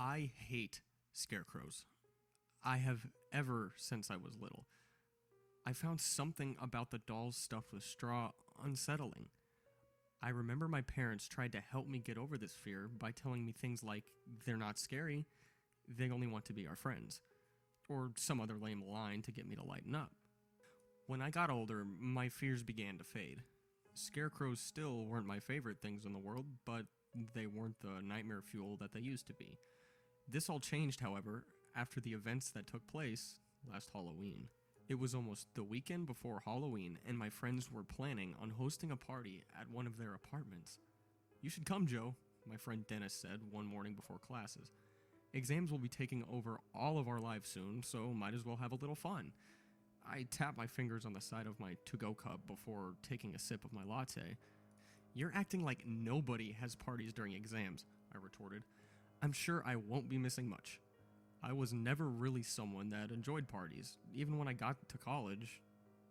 I hate scarecrows. I have ever since I was little. I found something about the dolls stuffed with straw unsettling. I remember my parents tried to help me get over this fear by telling me things like, they're not scary, they only want to be our friends, or some other lame line to get me to lighten up. When I got older, my fears began to fade. Scarecrows still weren't my favorite things in the world, but they weren't the nightmare fuel that they used to be. This all changed, however, after the events that took place last Halloween. It was almost the weekend before Halloween, and my friends were planning on hosting a party at one of their apartments. "You should come, Joe," my friend Dennis said one morning before classes. "Exams will be taking over all of our lives soon, so might as well have a little fun." I tapped my fingers on the side of my to-go cup before taking a sip of my latte. "You're acting like nobody has parties during exams," I retorted. "I'm sure I won't be missing much." I was never really someone that enjoyed parties, even when I got to college.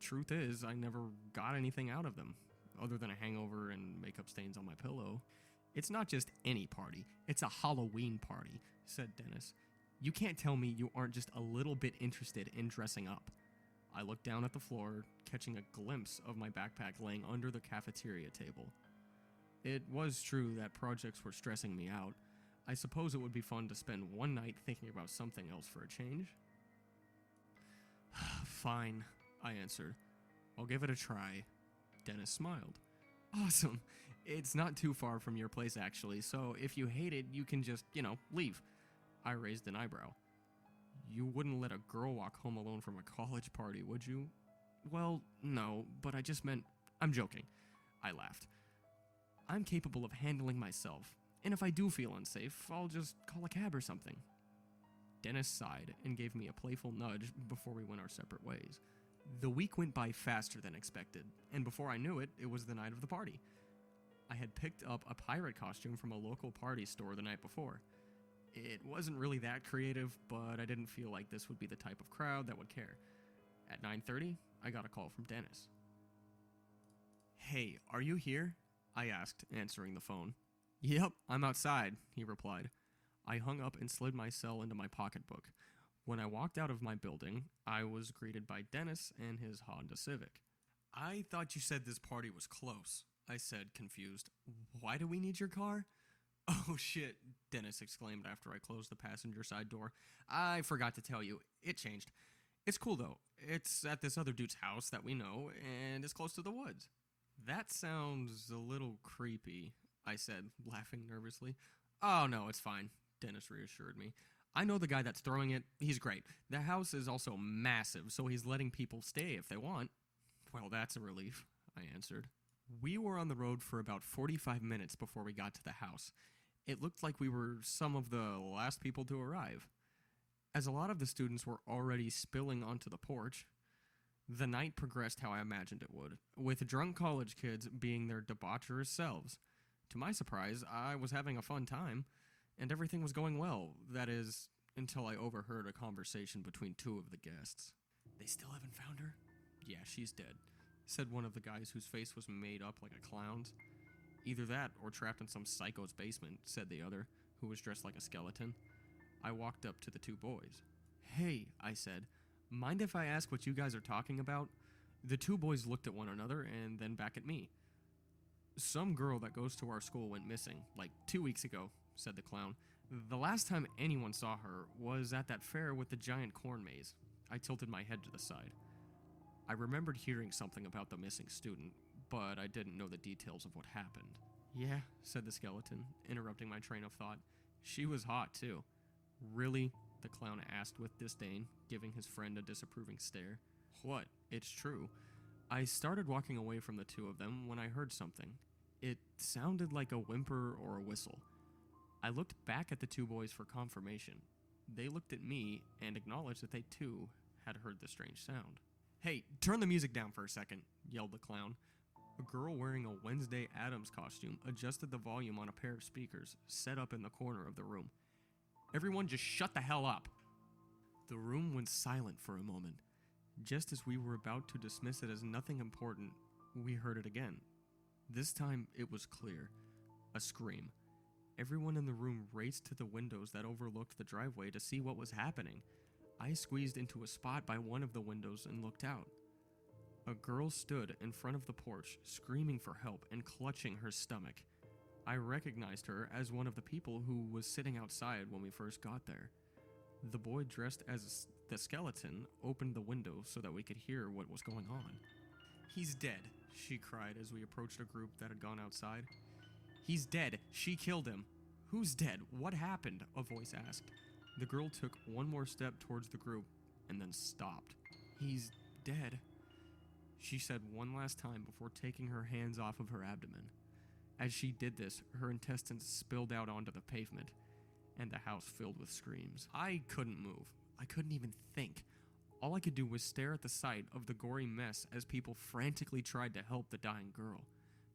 Truth is, I never got anything out of them, other than a hangover and makeup stains on my pillow. "It's not just any party, it's a Halloween party," said Dennis. "You can't tell me you aren't just a little bit interested in dressing up." I looked down at the floor, catching a glimpse of my backpack laying under the cafeteria table. It was true that projects were stressing me out. I suppose it would be fun to spend one night thinking about something else for a change. "Fine," I answered. "I'll give it a try." Dennis smiled. "Awesome. It's not too far from your place, actually, so if you hate it, you can just, leave." I raised an eyebrow. "You wouldn't let a girl walk home alone from a college party, would you?" "Well, no, but I just meant... I'm joking." I laughed. "I'm capable of handling myself, and if I do feel unsafe, I'll just call a cab or something." Dennis sighed and gave me a playful nudge before we went our separate ways. The week went by faster than expected, and before I knew it, it was the night of the party. I had picked up a pirate costume from a local party store the night before. It wasn't really that creative, but I didn't feel like this would be the type of crowd that would care. At 9:30, I got a call from Dennis. "Hey, are you here?" I asked, answering the phone. "Yep, I'm outside," he replied. I hung up and slid my cell into my pocketbook. When I walked out of my building, I was greeted by Dennis and his Honda Civic. "I thought you said this party was close," I said, confused. "Why do we need your car?" "Oh shit," Dennis exclaimed after I closed the passenger side door. "I forgot to tell you. It changed. It's cool though. It's at this other dude's house that we know, and it's close to the woods." "That sounds a little creepy," I said, laughing nervously. "Oh no, it's fine," Dennis reassured me. "I know the guy that's throwing it. He's great. The house is also massive, so he's letting people stay if they want." "Well, that's a relief," I answered. We were on the road for about 45 minutes before we got to the house. It looked like we were some of the last people to arrive, as a lot of the students were already spilling onto the porch. The night progressed how I imagined it would, with drunk college kids being their debaucherous selves. To my surprise, I was having a fun time, and everything was going well, that is, until I overheard a conversation between two of the guests. "They still haven't found her?" "Yeah, she's dead," said one of the guys whose face was made up like a clown's. "Either that, or trapped in some psycho's basement," said the other, who was dressed like a skeleton. I walked up to the two boys. "Hey," I said, "mind if I ask what you guys are talking about?" The two boys looked at one another and then back at me. "Some girl that goes to our school went missing, like 2 weeks ago," said the clown. "The last time anyone saw her was at that fair with the giant corn maze." I tilted my head to the side. I remembered hearing something about the missing student, but I didn't know the details of what happened. "Yeah," said the skeleton, interrupting my train of thought. "She was hot, too." "Really?" the clown asked with disdain, giving his friend a disapproving stare. "What? It's true." I started walking away from the two of them when I heard something. It sounded like a whimper or a whistle. I looked back at the two boys for confirmation. They looked at me and acknowledged that they too had heard the strange sound. "Hey, turn the music down for a second," yelled the clown. A girl wearing a Wednesday Addams costume adjusted the volume on a pair of speakers set up in the corner of the room. "Everyone just shut the hell up." The room went silent for a moment. Just as we were about to dismiss it as nothing important, we heard it again. This time it was clear. A scream. Everyone in the room raced to the windows that overlooked the driveway to see what was happening. I squeezed into a spot by one of the windows and looked out. A girl stood in front of the porch, screaming for help and clutching her stomach. I recognized her as one of the people who was sitting outside when we first got there. The boy dressed as the skeleton opened the window so that we could hear what was going on. "He's dead," she cried as we approached a group that had gone outside. "He's dead. She killed him." "Who's dead? What happened?" a voice asked. The girl took one more step towards the group and then stopped. "He's dead," she said one last time before taking her hands off of her abdomen. As she did this, her intestines spilled out onto the pavement, and the house filled with screams. I couldn't move. I couldn't even think. All I could do was stare at the sight of the gory mess as people frantically tried to help the dying girl.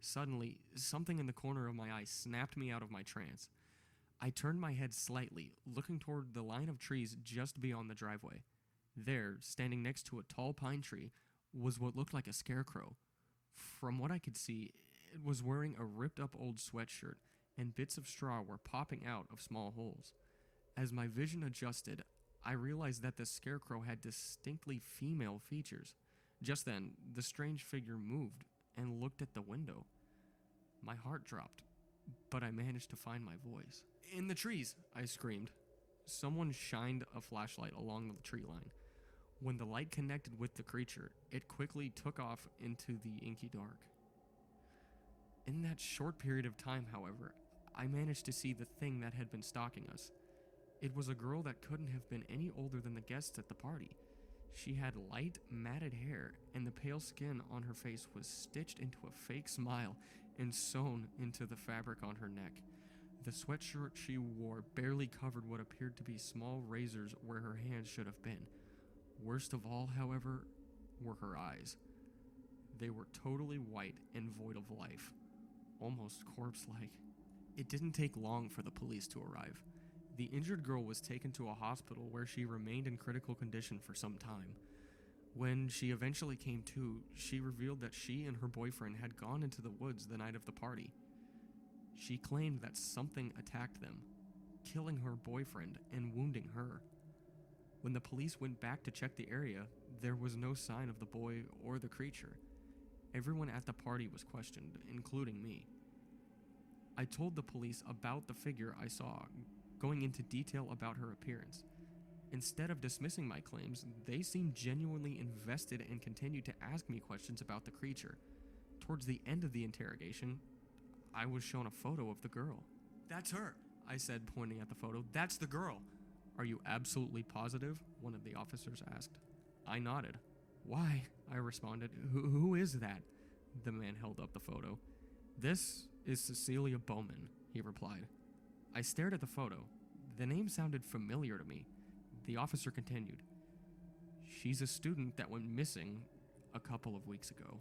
Suddenly, something in the corner of my eye snapped me out of my trance. I turned my head slightly, looking toward the line of trees just beyond the driveway. There, standing next to a tall pine tree, was what looked like a scarecrow. From what I could see, it was wearing a ripped-up old sweatshirt, and bits of straw were popping out of small holes. As my vision adjusted, I realized that the scarecrow had distinctly female features. Just then, the strange figure moved and looked at the window. My heart dropped, but I managed to find my voice. "In the trees!" I screamed. Someone shined a flashlight along the tree line. When the light connected with the creature, it quickly took off into the inky dark. In that short period of time, however, I managed to see the thing that had been stalking us. It was a girl that couldn't have been any older than the guests at the party. She had light, matted hair, and the pale skin on her face was stitched into a fake smile and sewn into the fabric on her neck. The sweatshirt she wore barely covered what appeared to be small razors where her hands should have been. Worst of all, however, were her eyes. They were totally white and void of life, almost corpse-like. It didn't take long for the police to arrive. The injured girl was taken to a hospital where she remained in critical condition for some time. When she eventually came to, she revealed that she and her boyfriend had gone into the woods the night of the party. She claimed that something attacked them, killing her boyfriend and wounding her. When the police went back to check the area, there was no sign of the boy or the creature. Everyone at the party was questioned, including me. I told the police about the figure I saw, going into detail about her appearance. Instead of dismissing my claims, they seemed genuinely invested and continued to ask me questions about the creature. Towards the end of the interrogation, I was shown a photo of the girl. "That's her," I said, pointing at the photo. "That's the girl." "Are you absolutely positive?" one of the officers asked. I nodded. "Why?" I responded. Who is that?" The man held up the photo. "This is Cecilia Bowman," he replied. I stared at the photo. The name sounded familiar to me. The officer continued. "She's a student that went missing a couple of weeks ago."